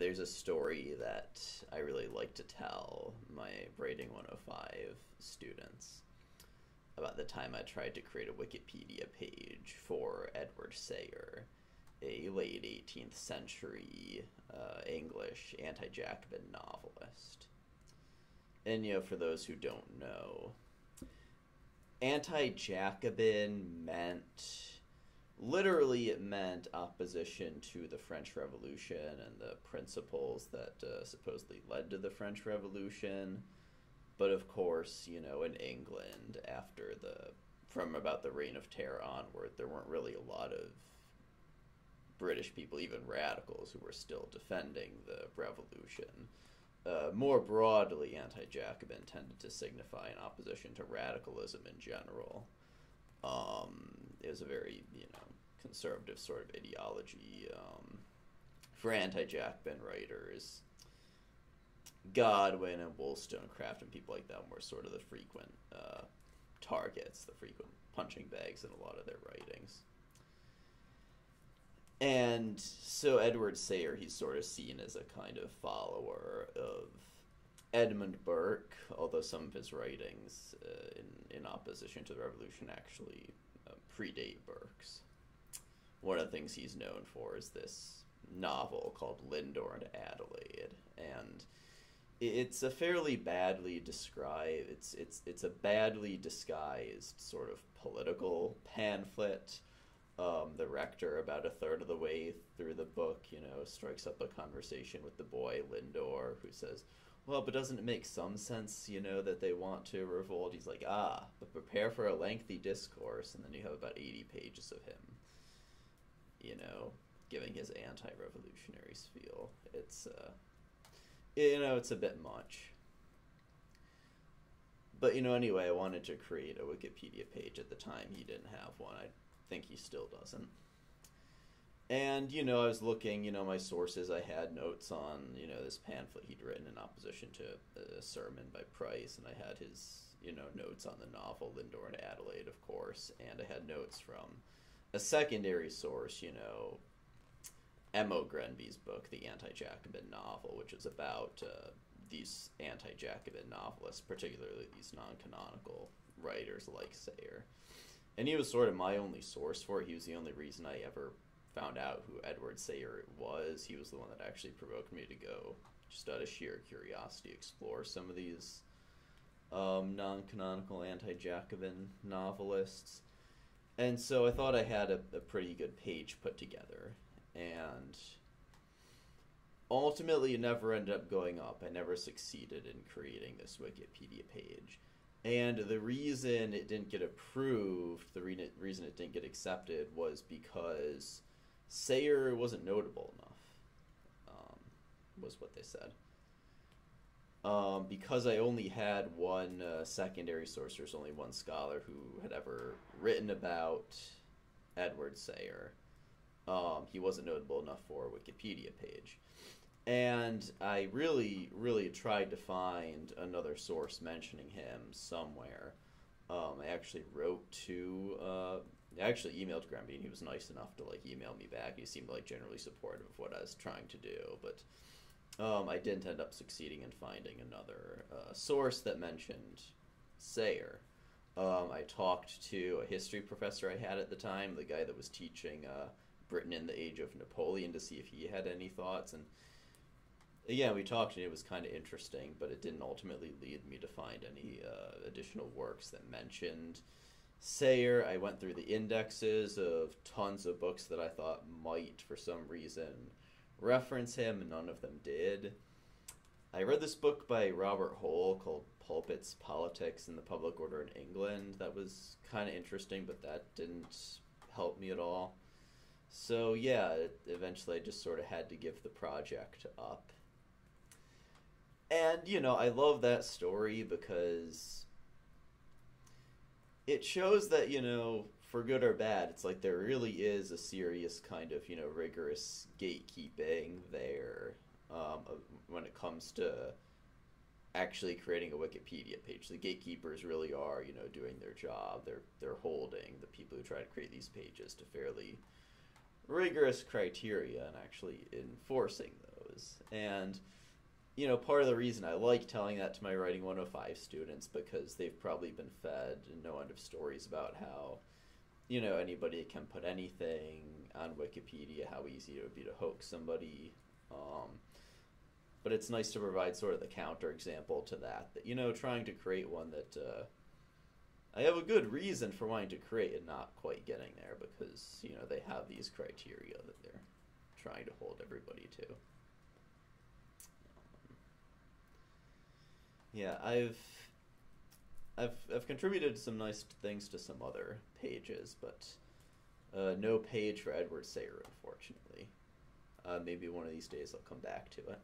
there's a story that I really like to tell my Writing 105 students about the time I tried to create a Wikipedia page for Edward Sayer, a late 18th century English anti-Jacobin novelist. And, for those who don't know, anti-Jacobin literally it meant opposition to the French Revolution and the principles that supposedly led to the French Revolution. But of course, in England, from about the Reign of Terror onward, there weren't really a lot of British people, even radicals, who were still defending the revolution. More broadly, anti-Jacobin tended to signify an opposition to radicalism in general. It was a very, conservative sort of ideology. For anti-Jacobin writers, Godwin and Wollstonecraft and people like that were sort of the frequent targets, the frequent punching bags in a lot of their writings. And so Edward Sayer, he's sort of seen as a kind of follower of Edmund Burke, although some of his writings in opposition to the revolution actually predate Burke's. One of the things he's known for is this novel called Lindor and Adelaide, and it's a fairly badly described, it's a badly disguised sort of political pamphlet. The rector, about a third of the way through the book, strikes up a conversation with the boy Lindor, who says, well, but doesn't it make some sense, that they want to revolt? He's like, but prepare for a lengthy discourse, and then you have about 80 pages of him, giving his anti-revolutionary spiel. It's, it's a bit much. But, anyway, I wanted to create a Wikipedia page. At the time, he didn't have one. I think he still doesn't. And, I was looking, my sources, I had notes on, this pamphlet he'd written in opposition to a sermon by Price, and I had his, notes on the novel Lindor and Adelaide, of course, and I had notes from a secondary source, M.O. Grenby's book, the Anti-Jacobin novel, which is about these anti-Jacobin novelists, particularly these non-canonical writers like Sayer. And he was sort of my only source for it. He was the only reason I ever found out who Edward Sayer was. He was the one that actually provoked me to go, just out of sheer curiosity, explore some of these non-canonical anti-Jacobin novelists. And so I thought I had a pretty good page put together. And ultimately it never ended up going up. I never succeeded in creating this Wikipedia page. And the reason it didn't get approved, the reason it didn't get accepted, was because Sayer wasn't notable enough, was what they said. Because I only had one secondary source, there's only one scholar who had ever written about Edward Sayer. He wasn't notable enough for a Wikipedia page. And I really, really tried to find another source mentioning him somewhere. I actually I actually emailed Grenby, and he was nice enough to email me back. He seemed generally supportive of what I was trying to do, but I didn't end up succeeding in finding another source that mentioned Sayer. I talked to a history professor I had at the time, the guy that was teaching Britain in the Age of Napoleon, to see if he had any thoughts, and again, we talked, and it was kind of interesting, but it didn't ultimately lead me to find any additional works that mentioned Sayer. I went through the indexes of tons of books that I thought might, for some reason, reference him, and none of them did. I read this book by Robert Hole called Pulpits, Politics, and the Public Order in England. That was kind of interesting, but that didn't help me at all. So yeah, eventually I just sort of had to give the project up. And, I love that story because it shows that, for good or bad, it's there really is a serious kind of, rigorous gatekeeping there when it comes to actually creating a Wikipedia page. The gatekeepers really are, doing their job. They're holding the people who try to create these pages to fairly rigorous criteria and actually enforcing those. is. And, part of the reason I like telling that to my Writing 105 students, because they've probably been fed no end of stories about how, anybody can put anything on Wikipedia, how easy it would be to hoax somebody. But it's nice to provide sort of the counterexample to that, trying to create one that I have a good reason for wanting to create and not quite getting there, because, they have these criteria that they're trying to hold everybody to. Yeah, I've contributed some nice things to some other pages, but no page for Edward Sayer, unfortunately. Maybe one of these days I'll come back to it.